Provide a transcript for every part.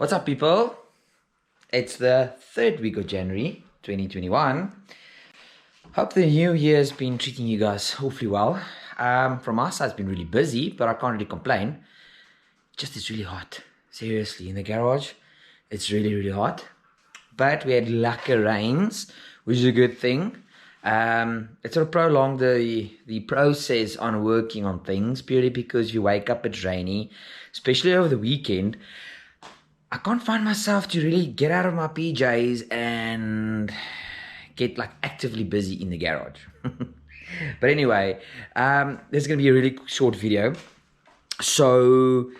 What's up, people? It's the third week of January 2021. Hope the new year's been treating you guys hopefully well. From our side, it's been really busy, but I can't really complain. Just it's really hot. Seriously, in the garage, it's really, really hot. But we had lucker rains, which is a good thing. It sort of prolonged the process on working on things purely because you wake up, it's rainy, especially over the weekend. I can't find myself to really get out of my PJs and get like actively busy in the garage. But anyway, this is going to be a really short video. So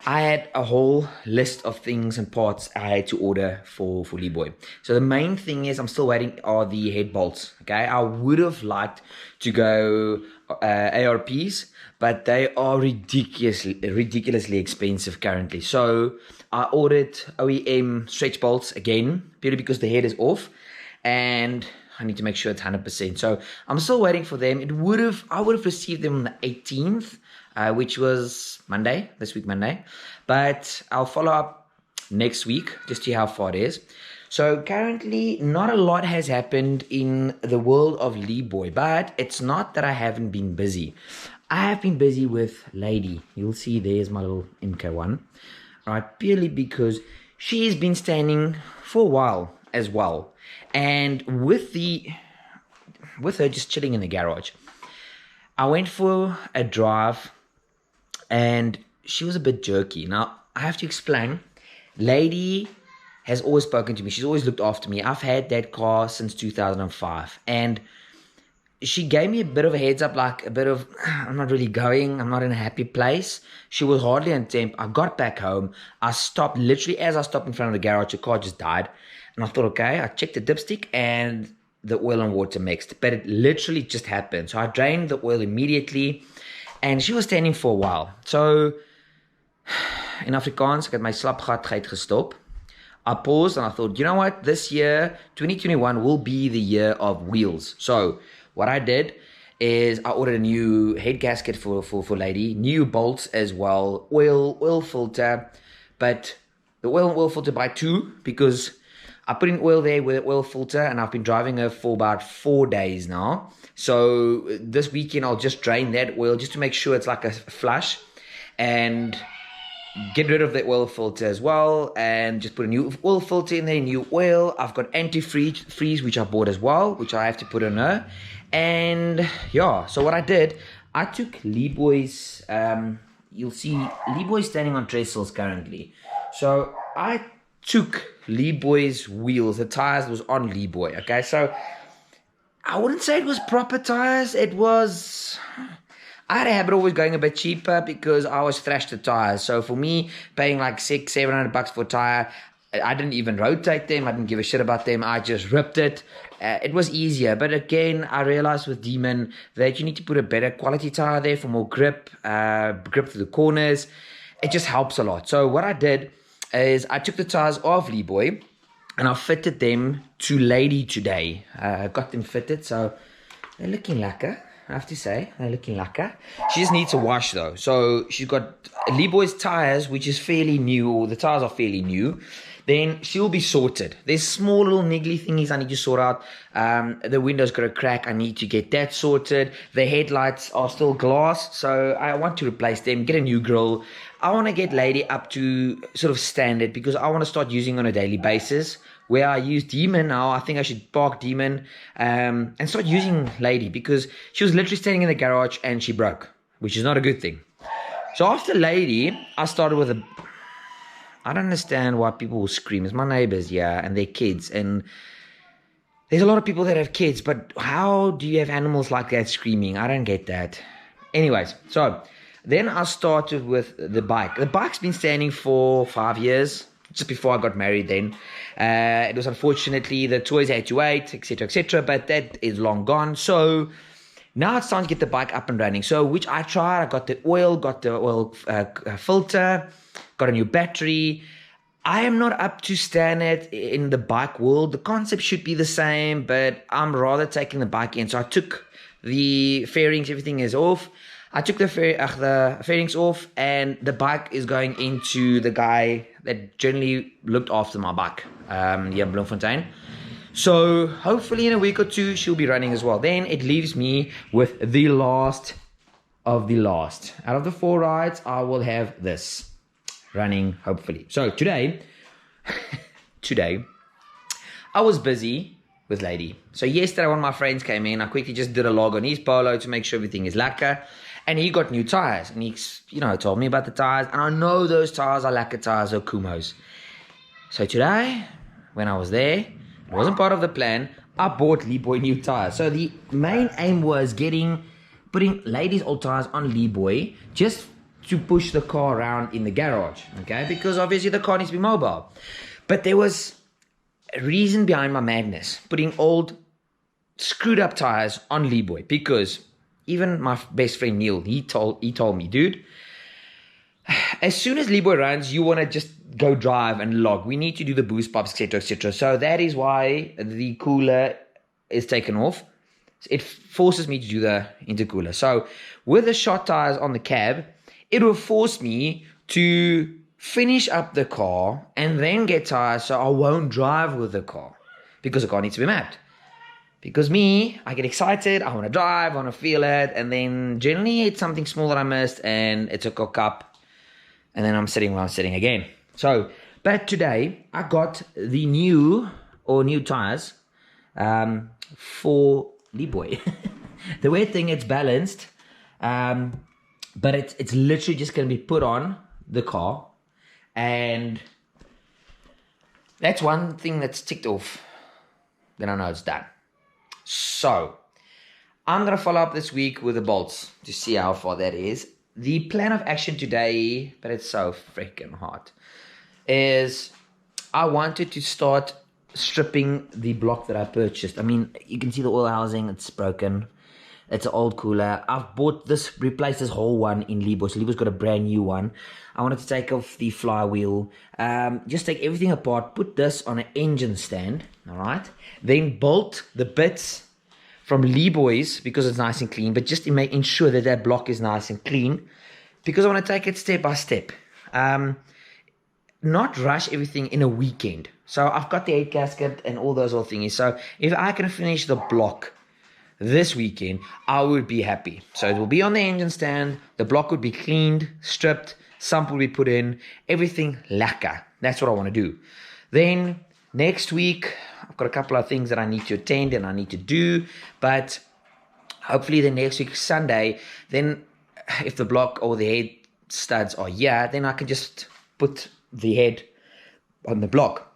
I had a whole list of things and parts I had to order for Leeboy. So the main thing is I'm still waiting are the head bolts. Okay, I would have liked to go ARPs, but they are ridiculously expensive currently. So I ordered OEM stretch bolts again, purely because the head is off, and I need to make sure it's 100%. So I'm still waiting for them. I would have received them on the 18th, which was Monday, this week Monday. But I'll follow up next week just to see how far it is. So currently, not a lot has happened in the world of Leeboy, but it's not that I haven't been busy. I have been busy with Lady. You'll see there's my little MK1. Right, purely because she's been standing for a while as well. And with her just chilling in the garage, I went for a drive and she was a bit jerky. Now, I have to explain. Lady has always spoken to me. She's always looked after me. I've had that car since 2005. And she gave me a bit of a heads up, like a bit of, I'm not really going. I'm not in a happy place. She was hardly on temp. I got back home. I stopped, literally as I stopped in front of the garage, the car just died. And I thought, okay, I checked the dipstick and the oil and water mixed. But it literally just happened. So I drained the oil immediately. And she was standing for a while. So in Afrikaans, ek het my slapgat uitgestop. I paused and I thought, you know what? This year, 2021, will be the year of wheels. So what I did is I ordered a new head gasket for Lady, new bolts as well, oil filter, but the oil and oil filter by 2 because I put in oil there with oil filter and I've been driving her for about 4 days now. So this weekend I'll just drain that oil just to make sure it's like a flush and get rid of the oil filter as well and just put a new oil filter in there, new oil. I've got antifreeze which I bought as well, which I have to put on her. And yeah, so what I did, I took Leeboy's, you'll see Leeboy standing on trestles currently. So I took Leeboy's wheels, the tires was on Leeboy, okay? So I wouldn't say it was proper tires, it was, I had a habit of always going a bit cheaper because I always thrashed the tires. So for me, paying like $600-700 for a tire, I didn't even rotate them. I didn't give a shit about them. I just ripped it. It was easier. But again, I realized with Demon that you need to put a better quality tire there for more grip, grip through the corners. It just helps a lot. So what I did is I took the tires off Leeboy and I fitted them to Lady today. I got them fitted. So they're looking lekker. I have to say, they're looking lekker. She just needs a wash though. So she's got Leeboy's tires, which is fairly new, or the tires are fairly new. Then she'll be sorted. There's small little niggly thingies I need to sort out. The window's got a crack. I need to get that sorted. The headlights are still glass, so I want to replace them, get a new grille. I want to get Lady up to sort of standard because I want to start using on a daily basis. Where I use Demon now, I think I should park Demon and start using Lady because she was literally standing in the garage and she broke, which is not a good thing. So after Lady, I started with a... I don't understand why people will scream. It's my neighbors, yeah, and their kids. And there's a lot of people that have kids, but how do you have animals like that screaming? I don't get that. Anyways, so then I started with the bike. The bike's been standing for 5 years, just before I got married then. It was unfortunately, the toys had to wait, etc., but that is long gone. So now it's time to get the bike up and running. So which I tried. I got the oil filter, got a new battery. I am not up to standard in the bike world. The concept should be the same, but I'm rather taking the bike in. So I took the fairings, everything is off. I took the fairings off, and the bike is going into the that generally looked after my bike here in Bloemfontein. So hopefully in a week or two, she'll be running as well. Then it leaves me with the last of the last. Out of the 4 rides, I will have this running, hopefully. So today, I was busy with Lady. So yesterday, one of my friends came in. I quickly just did a log on his Polo to make sure everything is lacquer. And he got new tires. And he, told me about the tires. And I know those tires are lacquer tires or Kumho's. So today, when I was there, it wasn't part of the plan. I bought Leeboy new tires. So the main aim was putting Lady's old tires on Leeboy just to push the car around in the garage. Okay? Because obviously the car needs to be mobile. But there was a reason behind my madness, putting old screwed up tires on Leeboy, because even my best friend Neil, he told me, dude, as soon as Leeboy runs, you want to just go drive and log. We need to do the boost pops, etc., etc. So that is why the cooler is taken off. It forces me to do the intercooler. So with the shot tires on the cab, it will force me to finish up the car and then get tires so I won't drive with the car, because the car needs to be mapped. Because me, I get excited, I want to drive, I want to feel it, and then generally it's something small that I missed and it's a cock up, and then I'm sitting where I'm sitting again. So, but today I got the new tires for Leeboy. The weird thing, it's balanced, but it's literally just going to be put on the car. And that's one thing that's ticked off. Then I know it's done. So I'm going to follow up this week with the bolts to see how far that is. The plan of action today, but it's so freaking hard, is I wanted to start stripping the block that I purchased. I mean, you can see the oil housing, it's broken. It's an old cooler. I've replaced this whole one in Leeboy. So Leeboy's got a brand new one. I wanted to take off the flywheel. Just take everything apart. Put this on an engine stand. All right. Then bolt the bits from Leeboy's because it's nice and clean. But just to ensure that that block is nice and clean. Because I want to take it step by step. Not rush everything in a weekend. So I've got the 8 gasket and all those old thingies. So if I can finish the block this weekend, I would be happy. So it will be on the engine stand. The block would be cleaned, stripped, sump will be put in, everything lacquer. That's what I want to do. Then next week, I've got a couple of things that I need to attend and I need to do. But hopefully the next week, Sunday, then if the block or the head studs are here, then I can just put the head on the block.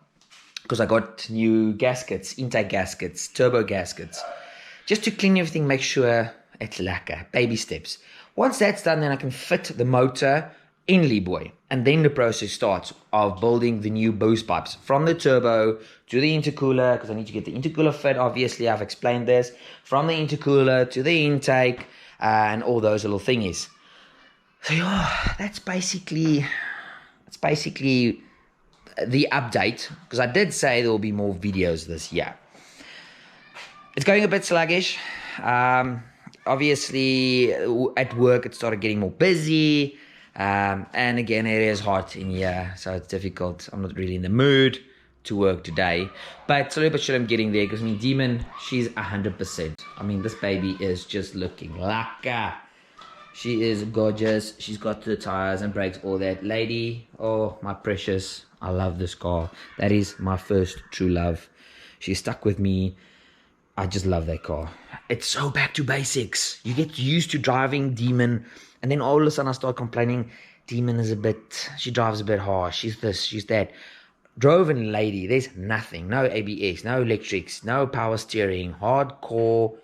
Because I got new gaskets, intake gaskets, turbo gaskets. Just to clean everything, make sure it's lacquer, baby steps. Once that's done, then I can fit the motor in Leeboy. And then the process starts of building the new boost pipes. From the turbo to the intercooler, because I need to get the intercooler fit, obviously I've explained this. From the intercooler to the intake, and all those little thingies. So yeah, that's basically the update. Because I did say there will be more videos this year. It's going a bit sluggish. Obviously, at work, it started getting more busy. And again, it is hot in here, so it's difficult. I'm not really in the mood to work today. But slowly but surely, I'm getting there. Because, Demon, she's 100%. This baby is just looking lacquer. She is gorgeous. She's got the tires and brakes, all that. Lady, oh, my precious. I love this car. That is my first true love. She's stuck with me. I just love that car. It's so back to basics. You get used to driving Demon, and then all of a sudden I start complaining, Demon is she drives a bit harsh, she's this, she's that. Drove in Lady, there's nothing. No ABS, no electrics, no power steering, hardcore,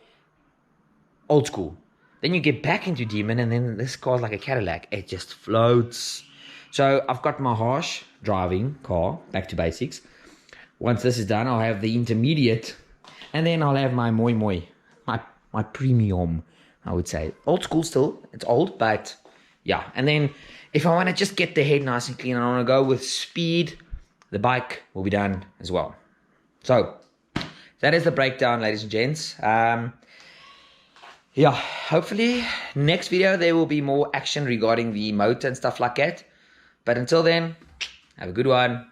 old school. Then you get back into Demon, and then this car's like a Cadillac. It just floats. So I've got my harsh driving car, back to basics. Once this is done, I'll have the intermediate. And then I'll have my moi moi, my premium, I would say. Old school still, it's old, but yeah. And then if I want to just get the head nice and clean and I want to go with speed, the bike will be done as well. So that is the breakdown, ladies and gents. Yeah, hopefully next video there will be more action regarding the motor and stuff like that. But until then, Have a good one.